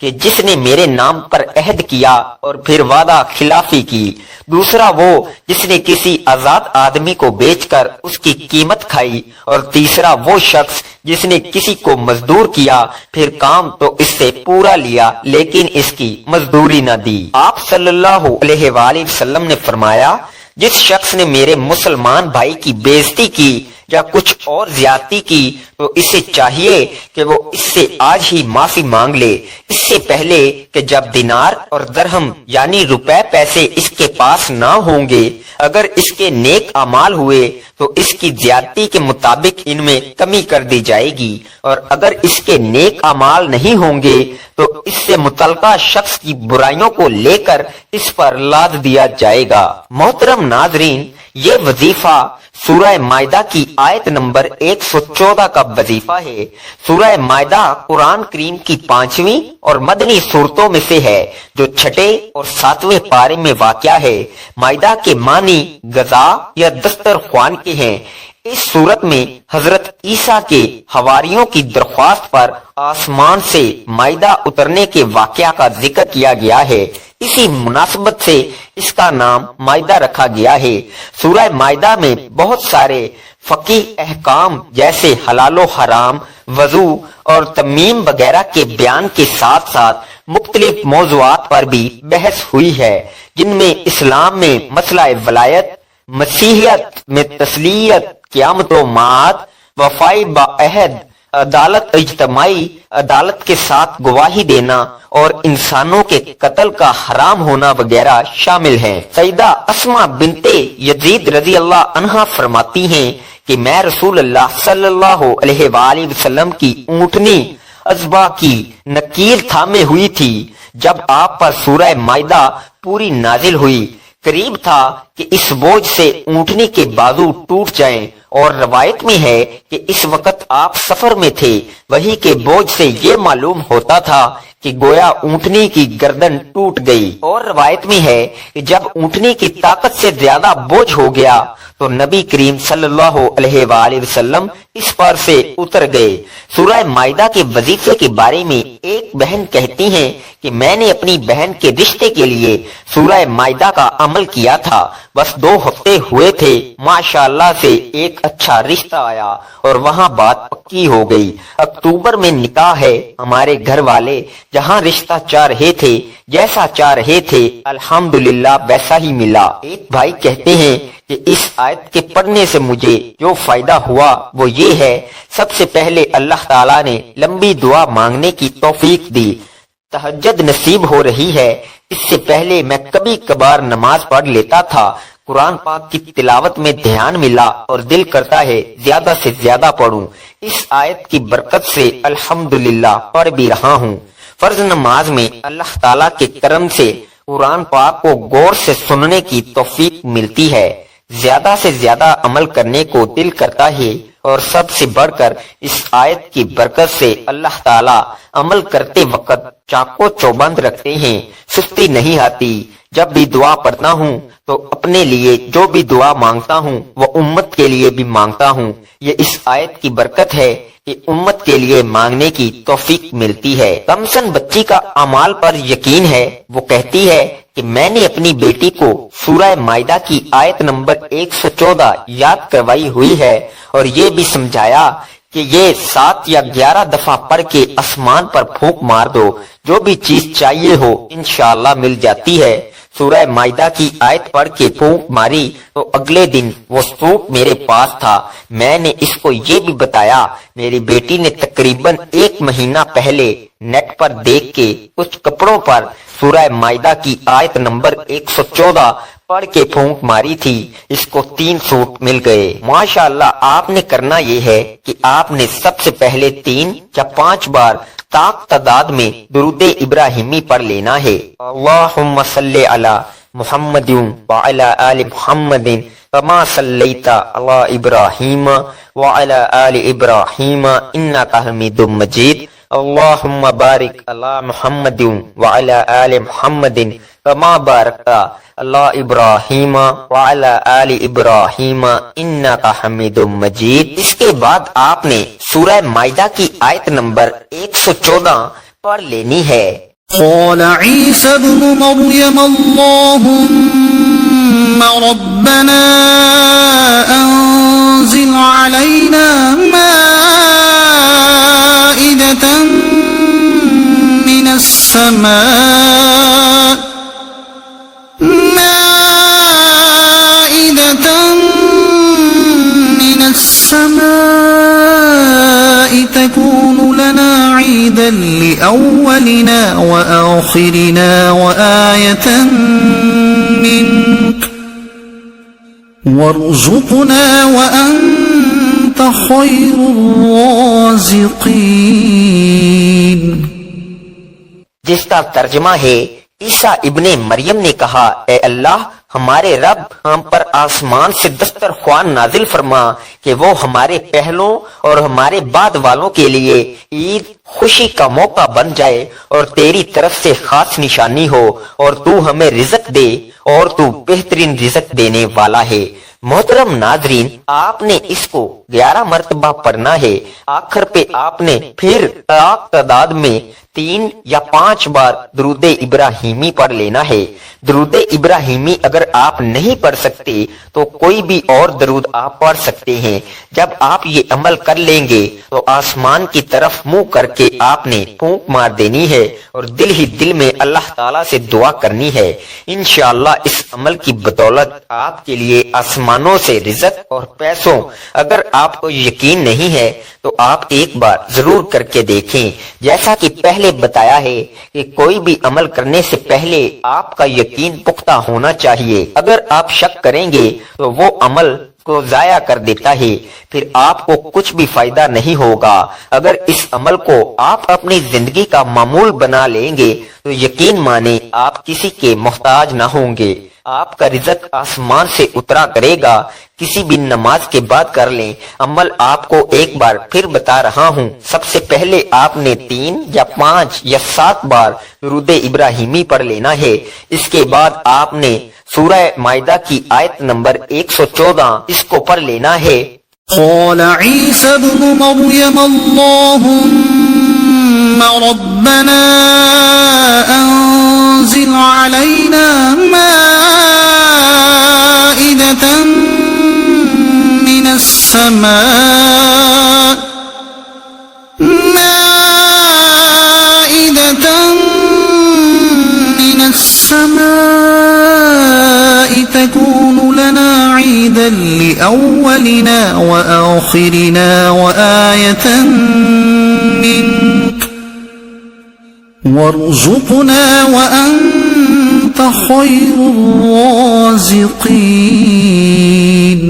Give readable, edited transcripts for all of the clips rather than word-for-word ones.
کہ جس نے میرے نام پر عہد کیا اور پھر وعدہ خلافی کی، دوسرا وہ جس نے کسی آزاد آدمی کو بیچ کر اس کی قیمت کھائی، اور تیسرا وہ شخص جس نے کسی کو مزدور کیا، پھر کام تو اس سے پورا لیا لیکن اس کی مزدوری نہ دی۔ آپ صلی اللہ علیہ وآلہ وسلم نے فرمایا، جس شخص نے میرے مسلمان بھائی کی بے عزتی کی یا کچھ اور زیادتی کی تو اسے چاہیے کہ وہ اس سے آج ہی معافی مانگ لے، اس سے پہلے کہ جب دینار اور درہم یعنی روپے پیسے اس کے پاس نہ ہوں گے۔ اگر اس کے نیک اعمال ہوئے تو اس کی زیادتی کے مطابق ان میں کمی کر دی جائے گی، اور اگر اس کے نیک اعمال نہیں ہوں گے تو اس سے متعلقہ شخص کی برائیوں کو لے کر اس پر لاد دیا جائے گا۔ محترم ناظرین، یہ وظیفہ سورہ مائدہ کی آیت نمبر 114 کا وظیفہ ہے۔ سورہ مائدہ قرآن کریم کی 5ویں اور مدنی سورتوں میں سے ہے، جو 6 اور 7ویں پارے میں واقع ہے۔ مائدہ کے معنی غذا یا دسترخوان کے ہیں۔ اس صورت میں حضرت عیسیٰ کے حواریوں کی درخواست پر آسمان سے مائدہ اترنے کے واقعہ کا ذکر کیا گیا ہے، اسی مناسبت سے اس کا نام مائدہ رکھا گیا ہے۔ سورہ مائدہ میں بہت سارے فقہی احکام جیسے حلال و حرام، وضو اور تمیم وغیرہ کے بیان کے ساتھ ساتھ مختلف موضوعات پر بھی بحث ہوئی ہے، جن میں اسلام میں مسئلہ ولایت، مسیحیت میں تسلیت، قیامت و معاد، وفائی بعہد، عدالت اجتماعی، عدالت کے ساتھ گواہی دینا اور انسانوں کے قتل کا حرام ہونا وغیرہ شامل ہیں۔ سیدہ اسماء بنت یزید رضی اللہ عنہا فرماتی ہیں کہ میں رسول اللہ صلی اللہ علیہ وآلہ وسلم کی اونٹنی ازبا کی نکیل تھامے ہوئی تھی جب آپ پر سورہ مائدہ پوری نازل ہوئی۔ قریب تھا کہ اس بوجھ سے اونٹنی کے بازو ٹوٹ جائیں، اور روایت میں ہے کہ اس وقت آپ سفر میں تھے۔ وہی کے بوجھ سے یہ معلوم ہوتا تھا کہ گویا اونٹنی کی گردن ٹوٹ گئی، اور روایت میں ہے کہ جب اونٹنی کی طاقت سے زیادہ بوجھ ہو گیا تو نبی کریم صلی اللہ علیہ وآلہ وسلم اس پر سے اتر گئے۔ سورہ مائدہ کے وظیفے کے بارے میں ایک بہن کہتی ہیں کہ میں نے اپنی بہن کے رشتے کے لیے سورہ مائدہ کا عمل کیا تھا، بس 2 ہفتے ہوئے تھے، ماشاءاللہ سے ایک اچھا رشتہ آیا اور وہاں بات پکی ہو گئی۔ اکتوبر میں نکاح ہے۔ ہمارے گھر والے جہاں رشتہ چاہ رہے تھے، جیسا چاہ رہے تھے، الحمدللہ ویسا ہی ملا۔ ایک بھائی کہتے ہیں کہ اس آیت کے پڑھنے سے مجھے جو فائدہ ہوا وہ یہ ہے، سب سے پہلے اللہ تعالیٰ نے لمبی دعا مانگنے کی توفیق دی، تہجد نصیب ہو رہی ہے۔ اس سے پہلے میں کبھی کبھار نماز پڑھ لیتا تھا، قرآن پاک کی تلاوت میں دھیان ملا اور دل کرتا ہے زیادہ سے زیادہ پڑھوں۔ اس آیت کی برکت سے الحمدللہ پڑھ بھی رہا ہوں۔ فرض نماز میں اللہ تعالیٰ کے کرم سے قرآن پاک کو غور سے سننے کی توفیق ملتی ہے، زیادہ سے زیادہ عمل کرنے کو دل کرتا ہے، اور سب سے بڑھ کر اس آیت کی برکت سے اللہ تعالیٰ عمل کرتے وقت چاقو چوبند رکھتے ہیں، سستی نہیں آتی۔ جب بھی دعا پڑھتا ہوں تو اپنے لیے جو بھی دعا مانگتا ہوں وہ امت کے لیے بھی مانگتا ہوں۔ یہ اس آیت کی برکت ہے کہ امت کے لیے مانگنے کی توفیق ملتی ہے۔ کمسن بچی کا اعمال پر یقین ہے، وہ کہتی ہے کہ میں نے اپنی بیٹی کو سورہ مائدہ کی آیت نمبر 114 یاد کروائی ہوئی ہے، اور یہ بھی سمجھایا کہ یہ 7 یا 11 دفعہ پڑھ کے آسمان پر پھونک مار دو، جو بھی چیز چاہیے ہو انشاءاللہ مل جاتی ہے۔ سورہ مائدہ کی آیت پڑھ کے پھونک ماری تو اگلے دن وہ سوٹ میرے پاس تھا۔ میں نے اس کو یہ بھی بتایا، میری بیٹی نے تقریباً 1 مہینہ پہلے نیٹ پر دیکھ کے کچھ کپڑوں پر سورہ مائدہ کی آیت نمبر 114 پڑھ کے پھونک ماری تھی، اس کو 3 سوٹ مل گئے۔ ماشاءاللہ آپ نے کرنا یہ ہے کہ آپ نے سب سے پہلے 3 یا 5 بار تاک تعداد میں درود ابراہیمی پڑھ لینا ہے۔ اللہم صلی علی محمد وعلی آل محمد کما صلیت علی ابراہیم وعلی آل ابراہیم انکا حمید مجید۔ اللہم بارک علی محمد وعلی آل محمد کما بارکت علی ابراہیم وعلی آل ابراہیم انکا حمید مجید۔ اس کے بعد آپ نے سورہ مائدہ کی آیت نمبر 114 پڑھ لینی ہے۔ قال عيسى ابن مريم اللهم ربنا أنزل علينا مائدة من السماء تكون لنا عيدا لأولنا وآخرنا وآية منك وارزقنا وأنت خير الرازقين. جس کا ترجمہ ہے عیسیٰ ابن مریم نے کہا، اے اللہ ہمارے رب، ہم پر آسمان سے دسترخوان نازل فرما کہ وہ ہمارے پہلوں اور ہمارے بعد والوں کے لیے عید خوشی کا موقع بن جائے اور تیری طرف سے خاص نشانی ہو، اور تو ہمیں رزق دے اور تو بہترین رزق دینے والا ہے. محترم ناظرین، آپ نے اس کو 11 مرتبہ پڑھنا ہے. آخر پہ آپ نے پھر تعداد میں 3 یا 5 بار درود ابراہیمی پڑھ لینا ہے. درود ابراہیمی اگر آپ نہیں پڑھ سکتے تو کوئی بھی اور درود آپ پڑھ سکتے ہیں. جب آپ یہ عمل کر لیں گے تو آسمان کی طرف منہ کر کے آپ نے پھونک مار دینی ہے اور دل ہی دل میں اللہ تعالیٰ سے دعا کرنی ہے. انشاءاللہ اس عمل کی بدولت آپ کے لیے آسمانوں سے رزق اور پیسوں، اگر آپ کو یقین نہیں ہے تو آپ ایک بار ضرور کر کے دیکھیں. جیسا کہ پہلے بتایا ہے کہ کوئی بھی عمل کرنے سے پہلے آپ کا یقین پختہ ہونا چاہیے. اگر آپ شک کریں گے تو وہ عمل کو ضائع کر دیتا ہے، پھر آپ کو کچھ بھی فائدہ نہیں ہوگا. اگر اس عمل کو آپ اپنی زندگی کا معمول بنا لیں گے تو یقین مانیں آپ کسی کے محتاج نہ ہوں گے. آپ کا رزق آسمان سے اترا کرے گا. کسی بھی نماز کے بعد کر لیں. عمل آپ کو ایک بار پھر بتا رہا ہوں. سب سے پہلے آپ نے 3 یا 5 یا 7 بار درود ابراہیمی پڑھ لینا ہے. اس کے بعد آپ نے سورہ مائدہ کی آیت نمبر 114 اس کو پڑھ لینا ہے. قال عيسى ابن مريم اللهم ربنا أنزل علينا مائدة من السماء تكون لنا عيدا لأولنا وآخرنا وآية منك وارزقنا وأنت خير الرازقين.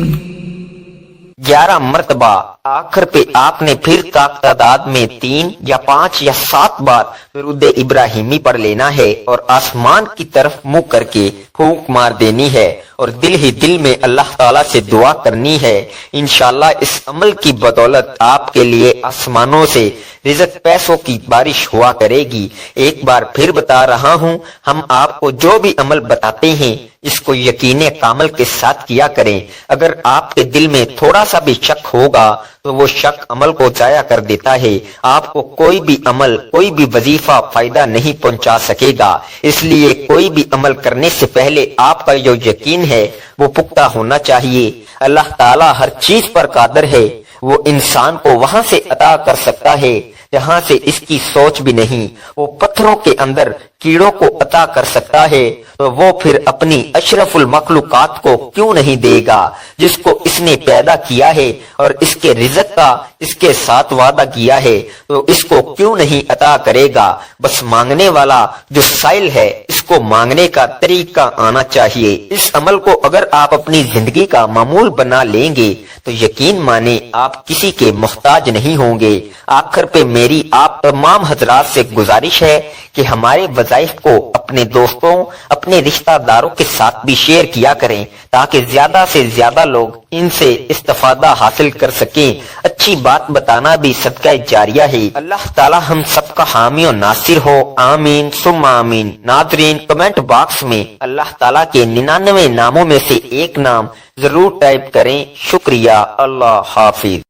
11 مرتبہ آخر پہ آپ نے پھر تعداد میں 3 یا 5 یا 7 بار درود ابراہیمی پڑھ لینا ہے اور آسمان کی طرف منہ کر کے پھونک مار دینی ہے اور دل ہی دل میں اللہ تعالیٰ سے دعا کرنی ہے. انشاءاللہ اس عمل کی بدولت آپ کے لیے آسمانوں سے رزق پیسوں کی بارش ہوا کرے گی. ایک بار پھر بتا رہا ہوں، ہم آپ کو جو بھی عمل بتاتے ہیں اس کو یقین کامل کے ساتھ کیا کریں. اگر آپ کے دل میں تھوڑا سا بھی شک ہوگا تو وہ شک عمل کو ضائع کر دیتا ہے. آپ کو کوئی بھی عمل، کوئی بھی وظیفہ فائدہ نہیں پہنچا سکے گا. اس لیے کوئی بھی عمل کرنے سے پہلے آپ کا جو یقین ہے وہ پختہ ہونا چاہیے. اللہ تعالیٰ ہر چیز پر قادر ہے. وہ انسان کو وہاں سے عطا کر سکتا ہے جہاں سے اس کی سوچ بھی نہیں. وہ پتھروں کے اندر کیڑوں کو عطا کر سکتا ہے تو وہ پھر اپنی اشرف المخلوقات کو کیوں نہیں دے گا جس کو اس نے پیدا کیا ہے اور اس کے رزق کا اس کے ساتھ وعدہ کیا ہے تو اس کو کیوں نہیں عطا کرے گا. بس مانگنے والا جو سائل ہے اس کو مانگنے کا طریقہ آنا چاہیے. اس عمل کو اگر آپ اپنی زندگی کا معمول بنا لیں گے تو یقین مانیں آپ کسی کے محتاج نہیں ہوں گے. آخر پہ میری آپ تمام حضرات سے گزارش ہے کہ ہمارے وظائف کو اپنے دوستوں، اپنے رشتہ داروں کے ساتھ بھی شیئر کیا کریں تاکہ زیادہ سے زیادہ لوگ ان سے استفادہ حاصل کر سکیں. اچھی بات بتانا بھی صدقہ جاریہ ہے. اللہ تعالی ہم سب کا حامی و ناصر ہو. آمین ثم آمین. ناظرین، کمنٹ باکس میں اللہ تعالیٰ کے 99 ناموں میں سے ایک نام ضرور ٹائپ کریں. شکریہ. اللہ حافظ.